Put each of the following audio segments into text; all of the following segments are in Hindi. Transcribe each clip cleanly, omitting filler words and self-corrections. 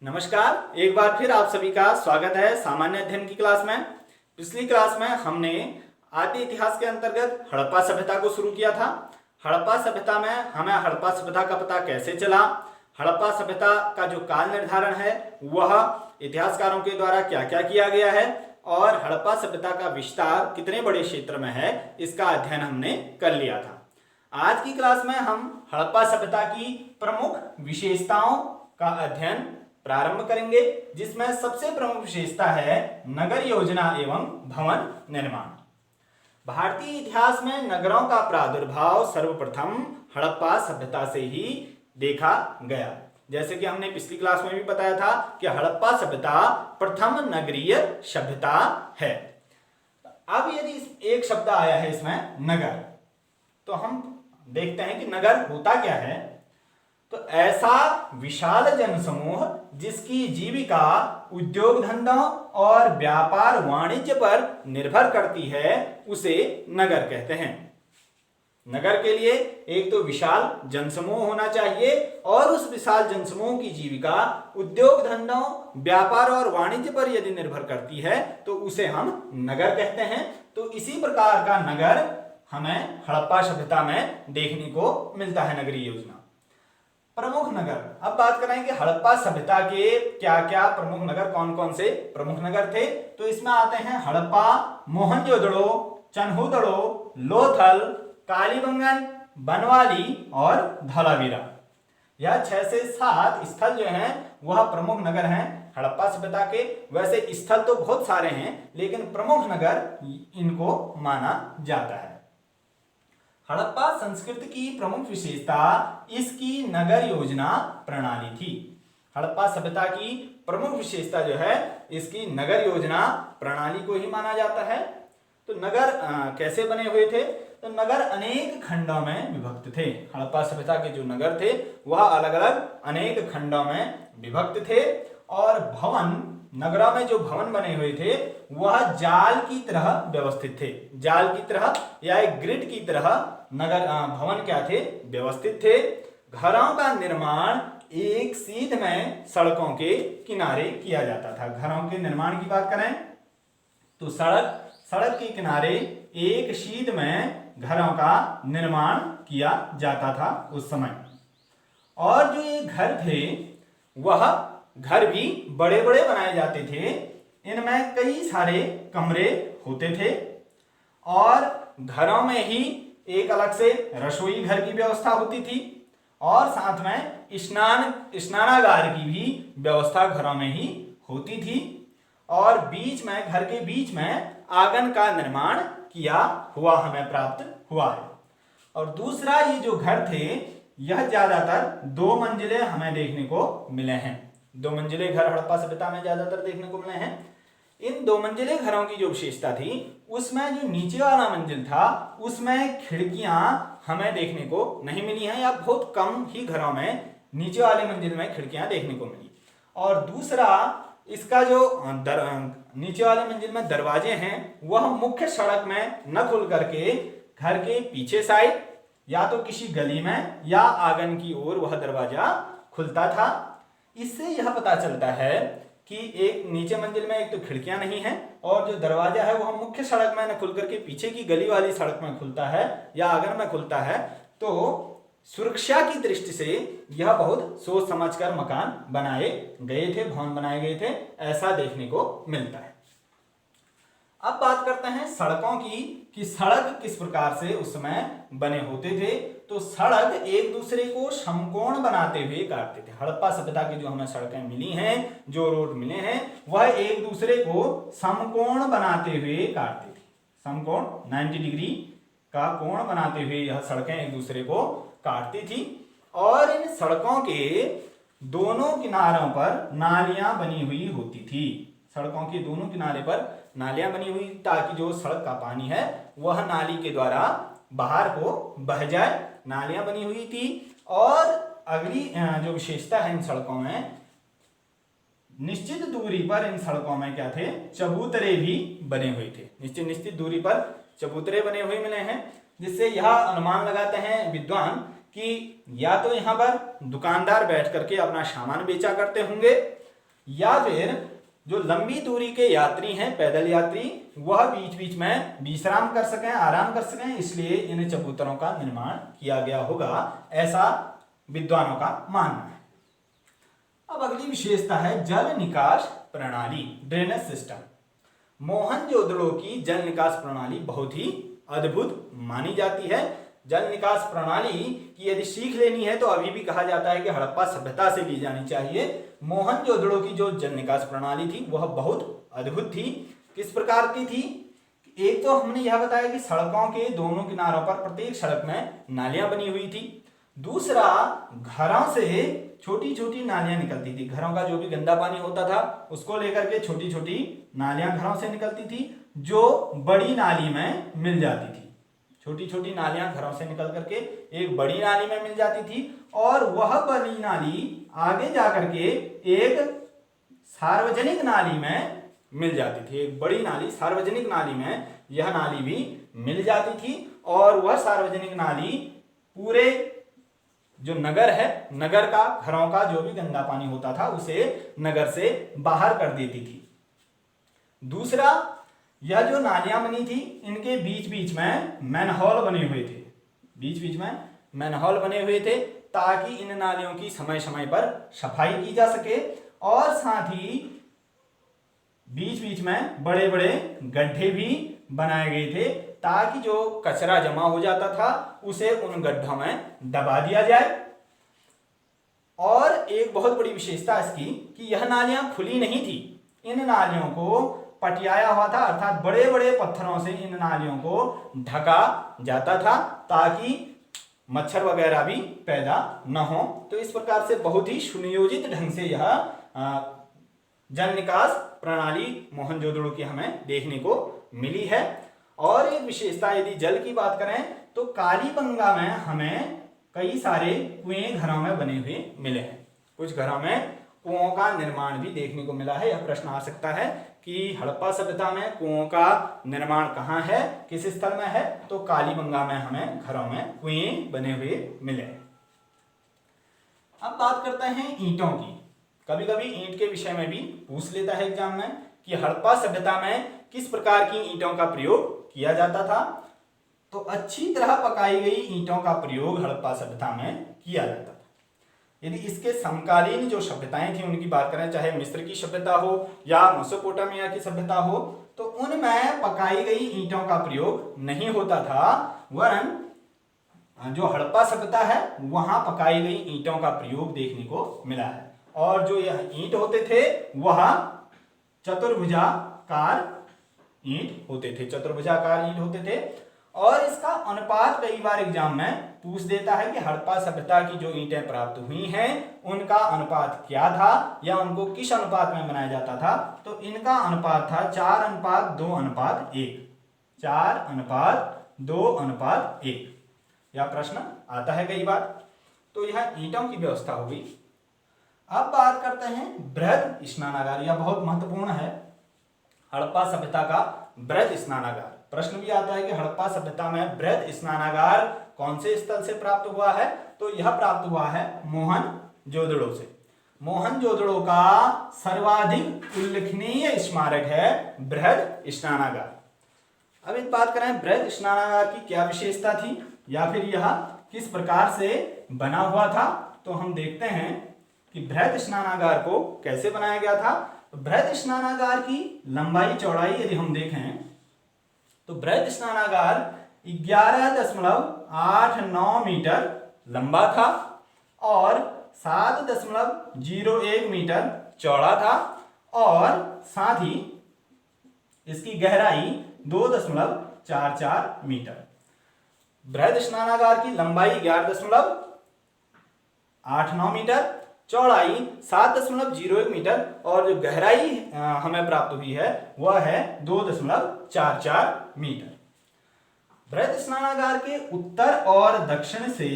नमस्कार, एक बार फिर आप सभी का स्वागत है सामान्य अध्ययन की क्लास में। पिछली क्लास में हमने आदि इतिहास के अंतर्गत हड़प्पा सभ्यता को शुरू किया था। हड़प्पा सभ्यता में हमें हड़प्पा सभ्यता का पता कैसे चला, हड़प्पा सभ्यता का जो काल निर्धारण है वह इतिहासकारों के द्वारा क्या क्या किया गया है और हड़प्पा सभ्यता का विस्तार कितने बड़े क्षेत्र में है, इसका अध्ययन हमने कर लिया था। आज की क्लास में हम हड़प्पा सभ्यता की प्रमुख विशेषताओं का अध्ययन प्रारंभ करेंगे, जिसमें सबसे प्रमुख विशेषता है नगर योजना एवं भवन निर्माण। भारतीय इतिहास में नगरों का प्रादुर्भाव सर्वप्रथम हड़प्पा सभ्यता से ही देखा गया। जैसे कि हमने पिछली क्लास में भी बताया था कि हड़प्पा सभ्यता प्रथम नगरीय सभ्यता है। अब यदि एक शब्द आया है इसमें नगर, तो हम देखते हैं कि नगर होता क्या है। तो ऐसा विशाल जनसमूह जिसकी जीविका उद्योग धंधों और व्यापार वाणिज्य पर निर्भर करती है, उसे नगर कहते हैं। नगर के लिए एक तो विशाल जनसमूह होना चाहिए और उस विशाल जनसमूह की जीविका उद्योग धंधों, व्यापार और वाणिज्य पर यदि निर्भर करती है तो उसे हम नगर कहते हैं। तो इसी प्रकार का नगर हमें हड़प्पा सभ्यता में देखने को मिलता है, नगरीय योजना। प्रमुख नगर, अब बात करें कि हड़प्पा सभ्यता के क्या क्या प्रमुख नगर, कौन कौन से प्रमुख नगर थे। तो इसमें आते हैं हड़प्पा, मोहनजोदड़ो, चन्हुदड़ो, लोथल, कालीबंगन, बनवाली और धोलावीरा। यह 6 से 7 स्थल जो हैं वह प्रमुख नगर हैं हड़प्पा सभ्यता के। वैसे स्थल तो बहुत सारे हैं, लेकिन प्रमुख नगर इनको माना जाता है। हड़प्पा संस्कृति की प्रमुख विशेषता इसकी नगर योजना प्रणाली थी। हड़प्पा सभ्यता की प्रमुख विशेषता जो है इसकी नगर योजना प्रणाली को ही माना जाता है। तो नगर कैसे बने हुए थे? तो नगर अनेक खंडों में विभक्त थे। हड़प्पा सभ्यता के जो नगर थे वह अलग अलग अनेक खंडों में विभक्त थे और भवन, नगरों में जो भवन बने हुए थे वह जाल की तरह व्यवस्थित थे। जाल की तरह या एक ग्रिड की तरह नगर भवन क्या थे? व्यवस्थित थे। घरों का निर्माण एक सीध में सड़कों के किनारे किया जाता था। घरों के निर्माण की बात करें तो सड़क के किनारे एक सीध में घरों का निर्माण किया जाता था उस समय। और जो ये घर थे वह घर भी बड़े बड़े बनाए जाते थे। इनमें कई सारे कमरे होते थे और घरों में ही एक अलग से रसोई घर की व्यवस्था होती थी और साथ में स्नानागार की भी व्यवस्था घरों में ही होती थी। और बीच में, घर के बीच में आंगन का निर्माण किया हुआ हमें प्राप्त हुआ है। और दूसरा, ये जो घर थे यह ज्यादातर 2 मंजिले हमें देखने को मिले हैं। 2 मंजिले घर हड़प्पा सभ्यता में ज्यादातर देखने को मिले हैं। इन 2 मंजिले घरों की जो विशेषता थी उसमें जो नीचे वाला मंजिल था उसमें खिड़कियां हमें देखने को नहीं मिली हैं, या बहुत कम ही घरों में नीचे वाले मंजिल में खिड़कियां देखने को मिली। और दूसरा, इसका जो नीचे वाले मंजिल में दरवाजे हैं वह मुख्य सड़क में न खुल करके घर के पीछे साइड या तो किसी गली में या आंगन की ओर वह दरवाजा खुलता था। इससे यह पता चलता है कि एक नीचे मंजिल में एक तो खिड़कियां नहीं है और जो दरवाजा है वह मुख्य सड़क में न खुल करके पीछे की गली वाली सड़क में खुलता है या आंगन में खुलता है। तो सुरक्षा की दृष्टि से यह बहुत सोच समझकर मकान बनाए गए थे, भवन बनाए गए थे, ऐसा देखने को मिलता है। अब बात करते हैं सड़कों की कि सड़क किस प्रकार से उस समय बने होते थे। तो सड़क एक दूसरे को समकोण बनाते हुए काटते थे। हड़प्पा सभ्यता की जो हमें सड़कें मिली हैं, जो रोड मिले हैं, वह एक दूसरे को समकोण बनाते हुए काटते थे। समकोण 90 डिग्री का कोण बनाते हुए यह सड़कें एक दूसरे को काटती थी। और इन सड़कों के दोनों किनारों पर नालियां बनी हुई होती थी। सड़कों के दोनों किनारे पर नालियां बनी हुई ताकि जो सड़क का पानी है वह नाली के द्वारा बाहर को बह जाए। नालियां बनी हुई थी। और अगली जो विशेषता है इन सड़कों में, निश्चित दूरी पर इन सड़कों में क्या थे? चबूतरे भी बने हुए थे। निश्चित दूरी पर चबूतरे बने हुए मिले हैं, जिससे यह अनुमान लगाते हैं विद्वान कि या तो यहाँ पर दुकानदार बैठ करके अपना सामान बेचा करते होंगे या फिर जो लंबी दूरी के यात्री हैं, पैदल यात्री, वह बीच बीच में विश्राम कर सकें, आराम कर सकें, इसलिए इन चबूतरों का निर्माण किया गया होगा, ऐसा विद्वानों का मानना है। अब अगली विशेषता है जल निकास प्रणाली, ड्रेनेज सिस्टम। मोहनजोदड़ो की जल निकास प्रणाली बहुत ही अद्भुत मानी जाती है। जल निकास प्रणाली की यदि सीख लेनी है तो अभी भी कहा जाता है कि हड़प्पा सभ्यता से ली जानी चाहिए। मोहनजोदड़ो की जो जल निकास प्रणाली थी वह बहुत अद्भुत थी। किस प्रकार की थी? एक तो हमने यह बताया कि सड़कों के दोनों किनारों पर प्रत्येक सड़क में नालियां बनी हुई थी। दूसरा, घरों से छोटी छोटी नालियां निकलती थी। घरों का जो भी गंदा पानी होता था उसको लेकर के छोटी छोटी नालियां घरों से निकलती थी, जो बड़ी नाली में मिल जाती थी। छोटी छोटी नालियां घरों से निकल करके एक बड़ी नाली में मिल जाती थी, और वह बड़ी नाली आगे जाकर के एक सार्वजनिक नाली में मिल जाती थी। एक बड़ी नाली सार्वजनिक नाली में यह नाली भी मिल जाती थी, और वह सार्वजनिक नाली पूरे जो नगर है, नगर का, घरों का जो भी गंदा पानी होता था उसे नगर से बाहर कर देती थी। दूसरा, यह जो नालियां बनी थी इनके बीच बीच में मैनहोल बने हुए थे। बीच बीच में मैनहोल बने हुए थे ताकि इन नालियों की समय समय पर सफाई की जा सके, और साथ ही बीच बीच में बड़े बड़े गड्ढे भी बनाए गए थे ताकि जो कचरा जमा हो जाता था उसे उन गड्ढों में दबा दिया जाए। और एक बहुत बड़ी विशेषता इसकी कि यह नालियां खुली नहीं थी। इन नालियों को पटियाया हुआ था, अर्थात बड़े बड़े पत्थरों से इन नालियों को ढका जाता था ताकि मच्छर वगैरह भी पैदा न हो। तो इस प्रकार से बहुत ही सुनियोजित ढंग से यह जल निकास प्रणाली मोहनजोदड़ो की हमें देखने को मिली है। और एक विशेषता यदि जल की बात करें तो कालीबंगा में हमें कई सारे कुएं घरों में बने हुए मिले हैं। कुछ घरों में कुओं का निर्माण भी देखने को मिला है। यह प्रश्न आ सकता है कि हड़प्पा सभ्यता में कुओं का निर्माण कहाँ है, किस स्थल में है? तो कालीबंगा में हमें घरों में कुएं बने हुए मिले। अब बात करते हैं ईंटों की। कभी कभी ईंट के विषय में भी पूछ लेता है एग्जाम में कि हड़प्पा सभ्यता में किस प्रकार की ईंटों का प्रयोग किया जाता था। तो अच्छी तरह पकाई गई ईंटों का प्रयोग हड़प्पा सभ्यता में किया जाता था। यदि इसके समकालीन जो सभ्यताएं थी उनकी बात करें, चाहे मिस्र की सभ्यता हो या मेसोपोटामिया की सभ्यता हो, तो उनमें पकाई गई ईंटों का प्रयोग नहीं होता था, वरन जो हड़प्पा सभ्यता है वहां पकाई गई ईंटों का प्रयोग देखने को मिला है। और जो यह ईंट होते थे वह चतुर्भुजाकार ईंट होते थे, चतुर्भुजाकार ईंट होते थे। और इसका अनुपात कई बार एग्जाम में पूछ देता है कि हड़प्पा सभ्यता की जो ईंटें प्राप्त हुई हैं उनका अनुपात क्या था या उनको किस अनुपात में बनाया जाता था। तो इनका अनुपात था 4:2:1, 4:2:1। यह प्रश्न आता है कई बार। तो यह ईंटों की व्यवस्था हो गई। अब बात करते हैं बृहद स्नानागार। यह बहुत महत्वपूर्ण है, हड़प्पा सभ्यता का बृहद स्नानागार। प्रश्न भी आता है कि हड़प्पा सभ्यता में बृहद स्नानागार कौन से स्थल से प्राप्त हुआ है? तो यह प्राप्त हुआ है मोहनजोदड़ो से। मोहनजोदड़ो का सर्वाधिक उल्लेखनीय स्मारक है बृहद स्नानागार। अब इस बात करें बृहद स्नानागार की क्या विशेषता थी या फिर यह किस प्रकार से बना हुआ था। तो हम देखते हैं कि बृहद स्नानागार को कैसे बनाया गया था। बृहद स्नानागार की लंबाई चौड़ाई यदि हम देखें तो बृहद स्नानागार 11.89 मीटर लंबा था और 7.01 मीटर चौड़ा था, और साथ ही इसकी गहराई 2.44 मीटर। बृहद स्नानागार की लंबाई 11.89 मीटर, चौड़ाई 7.01 मीटर, और जो गहराई हमें प्राप्त हुई है वह है 2.44 मीटर। बृहद स्नानागार के उत्तर और दक्षिण से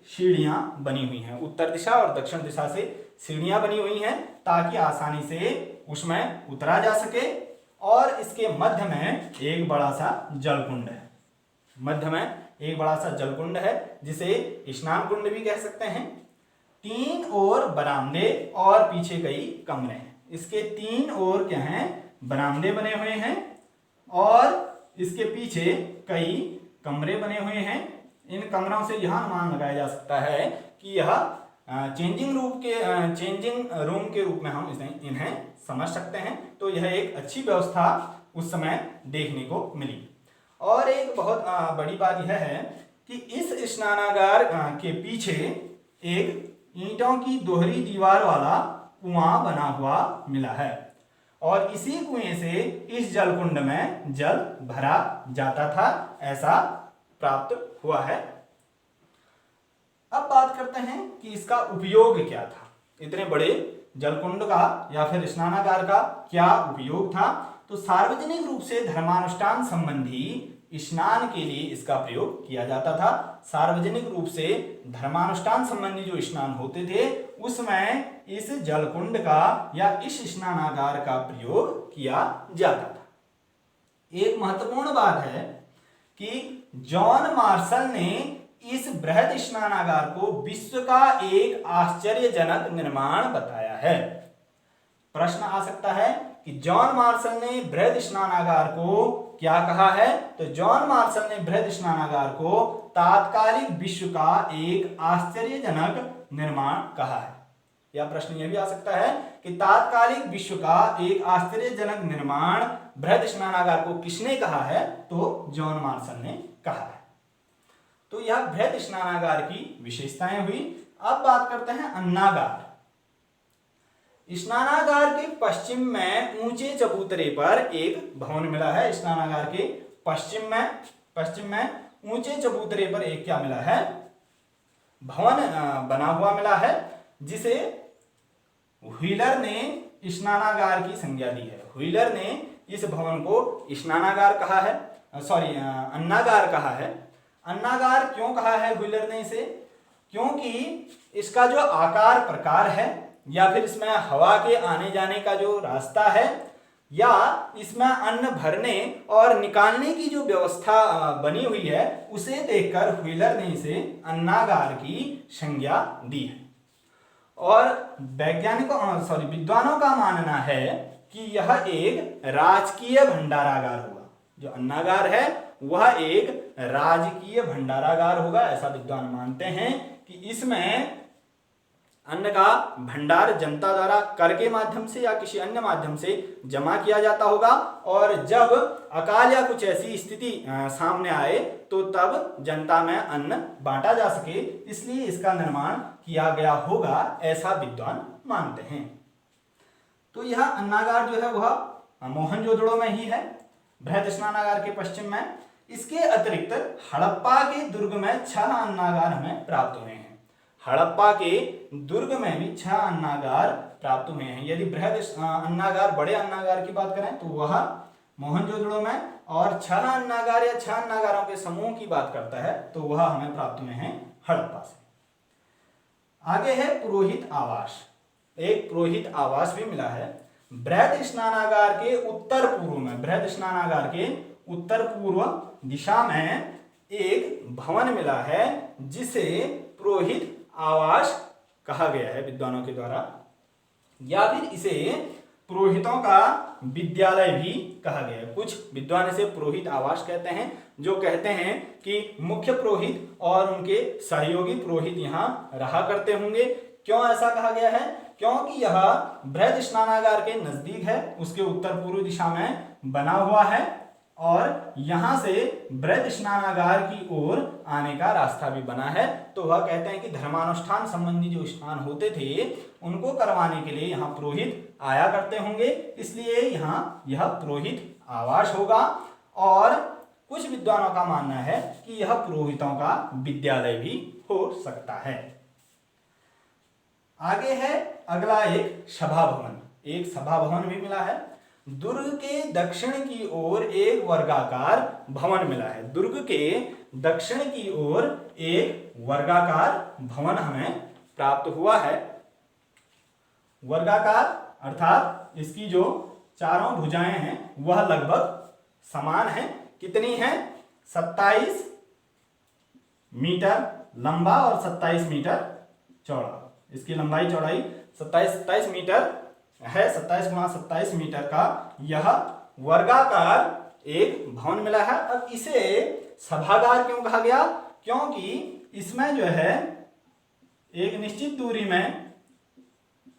सीढ़ियां बनी हुई हैं। उत्तर दिशा और दक्षिण दिशा से सीढ़ियां बनी हुई हैं ताकि आसानी से उसमें उतरा जा सके। और इसके मध्य में एक बड़ा सा जलकुंड है। मध्य में एक बड़ा सा जलकुंड है जिसे स्नान कुंड भी कह सकते हैं। 3 ओर बरामदे और पीछे कई कमरे हैं। इसके 3 ओर क्या हैं, बरामदे बने हुए हैं और इसके पीछे कई कमरे बने हुए हैं। इन कमरों से यह अनुमान लगाया जा सकता है कि यह चेंजिंग रूम के रूप में हम इन्हें समझ सकते हैं। तो यह एक अच्छी व्यवस्था उस समय देखने को मिली। और एक बहुत बड़ी बात यह है कि इस स्नानागार के पीछे एक ईंटों की दोहरी दीवार वाला कुआं बना हुआ मिला है और इसी कुएं से इस जलकुंड में जल भरा जाता था, ऐसा प्राप्त हुआ है। अब बात करते हैं कि इसका उपयोग क्या था। इतने बड़े जलकुंड का या फिर स्नानागार का क्या उपयोग था। तो सार्वजनिक रूप से धर्मानुष्ठान संबंधी स्नान के लिए इसका प्रयोग किया जाता था। सार्वजनिक रूप से धर्मानुष्ठान संबंधी जो स्नान होते थे उसमें इस जलकुंड का या इस स्नानागार का प्रयोग किया जाता था। एक महत्वपूर्ण बात है कि जॉन मार्शल ने इस बृहद स्नानागार को विश्व का एक आश्चर्यजनक निर्माण बताया है। प्रश्न आ सकता है कि जॉन मार्शल ने बृहद स्नानागार को क्या कहा है। तो जॉन मार्शल ने बृहद स्नानागार को तात्कालिक विश्व का एक आश्चर्यजनक निर्माण कहा है। या प्रश्न यह भी आ सकता है कि तात्कालिक विश्व का एक आश्चर्यजनक निर्माण बृहद स्नानागार को किसने कहा है। तो जॉन मार्शल ने कहा है। तो यह बृहद स्नानागार की विशेषताएं हुई। अब बात करते हैं अन्नागार। स्नानागार के पश्चिम में ऊंचे चबूतरे पर एक भवन मिला है। स्नानागार के पश्चिम में ऊंचे चबूतरे पर एक क्या मिला है, भवन बना हुआ मिला है, जिसे व्हीलर ने स्नानागार की संज्ञा दी है। व्हीलर ने इस भवन को स्नानागार कहा है, अन्नागार कहा है। अन्नागार क्यों कहा है व्हीलर ने इसे? क्योंकि इसका जो आकार प्रकार है या फिर इसमें हवा के आने जाने का जो रास्ता है या इसमें अन्न भरने और निकालने की जो व्यवस्था बनी हुई है उसे देखकर व्हीलर ने इसे अन्नागार की संज्ञा दी है। और विद्वानों का मानना है कि यह एक राजकीय भंडारागार होगा। जो अन्नागार है वह एक राजकीय भंडारागार होगा, ऐसा विद्वान मानते हैं कि इसमें अन्न का भंडार जनता द्वारा कर के माध्यम से या किसी अन्य माध्यम से जमा किया जाता होगा और जब अकाल या कुछ ऐसी स्थिति सामने आए तो तब जनता में अन्न बांटा जा सके, इसलिए इसका निर्माण किया गया होगा, ऐसा विद्वान मानते हैं। तो यह अन्नागार जो है वह मोहनजोदड़ो में ही है, बृहद स्नानागार के पश्चिम में। इसके अतिरिक्त हड़प्पा के दुर्ग में 6 अन्नागार हमें प्राप्त हुए हैं। हड़प्पा के दुर्ग में भी 6 अन्नागार प्राप्त हुए हैं। यदि बृहद अन्नागार, बड़े अन्नागार की बात करें तो वह मोहनजोदड़ो में, और 6 अन्नागार या 6 अन्नागारों के समूह की बात करता है तो वह हमें प्राप्त हुए हैं हड़प्पा से। आगे है पुरोहित आवास। एक पुरोहित आवास भी मिला है बृहद स्नानागार के उत्तर पूर्व में। बृहद स्नानागार के उत्तर पूर्व दिशा में एक भवन मिला है जिसे पुरोहित आवास कहा गया है विद्वानों के द्वारा, या फिर इसे पुरोहितों का विद्यालय भी कहा गया है। कुछ विद्वान इसे पुरोहित आवास कहते हैं, जो कहते हैं कि मुख्य पुरोहित और उनके सहयोगी पुरोहित यहाँ रहा करते होंगे। क्यों ऐसा कहा गया है? क्योंकि यह बृहद स्नानागार के नजदीक है, उसके उत्तर पूर्व दिशा में बना हुआ है और यहां से बृहद स्नानागार की ओर आने का रास्ता भी बना है। तो वह कहते हैं कि धर्मानुष्ठान संबंधी जो स्नान होते थे उनको करवाने के लिए यहाँ पुरोहित आया करते होंगे, इसलिए यहाँ यह पुरोहित आवास होगा। और कुछ विद्वानों का मानना है कि यह पुरोहितों का विद्यालय भी हो सकता है। आगे है अगला एक सभा भवन। एक सभा भवन भी मिला है। दुर्ग के दक्षिण की ओर एक वर्गाकार भवन मिला है। दुर्ग के दक्षिण की ओर एक वर्गाकार भवन हमें प्राप्त हुआ है। वर्गाकार अर्थात इसकी जो चारों भुजाएं हैं वह लगभग समान हैं। कितनी हैं? 27 मीटर लंबा और 27 मीटर चौड़ा। इसकी लंबाई चौड़ाई 27 मीटर है 27 × 27 मीटर का यह वर्गाकार एक भवन मिला है। अब इसे सभागार क्यों कहा गया? क्योंकि इसमें जो है एक निश्चित दूरी में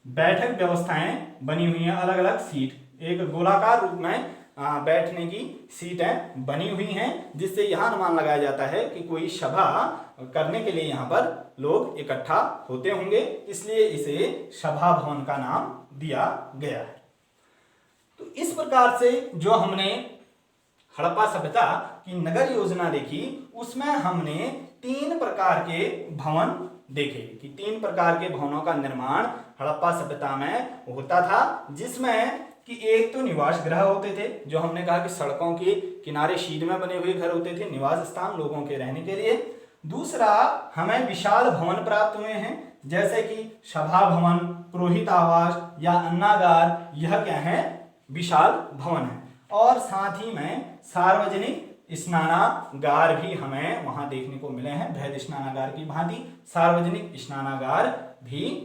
बैठक व्यवस्थाएं बनी हुई हैं, अलग अलग सीट, एक गोलाकार रूप में बैठने की सीटें बनी हुई हैं, जिससे यह अनुमान लगाया जाता है कि कोई सभा करने के लिए यहाँ पर लोग इकट्ठा होते होंगे, इसलिए इसे सभा भवन का नाम दिया गया है। तो इस प्रकार से जो हमने हड़प्पा सभ्यता की नगर योजना देखी, उसमें हमने 3 प्रकार के भवन देखे कि 3 प्रकार के भवनों का निर्माण हड़प्पा सभ्यता में होता था, जिसमें कि एक तो निवास गृह होते थे, जो हमने कहा कि सड़कों के किनारे शीट में बने हुए घर होते थे, निवास स्थान लोगों के रहने के लिए। दूसरा, हमें विशाल भवन प्राप्त हुए हैं, जैसे कि सभा भवन, पुरोहित आवास या अन्नागार, यह क्या है? विशाल भवन है। और साथ ही में सार्वजनिक स्नानागार भी हमें वहां देखने को मिले हैं, बृहद स्नानागार की भांति सार्वजनिक स्नानागार भी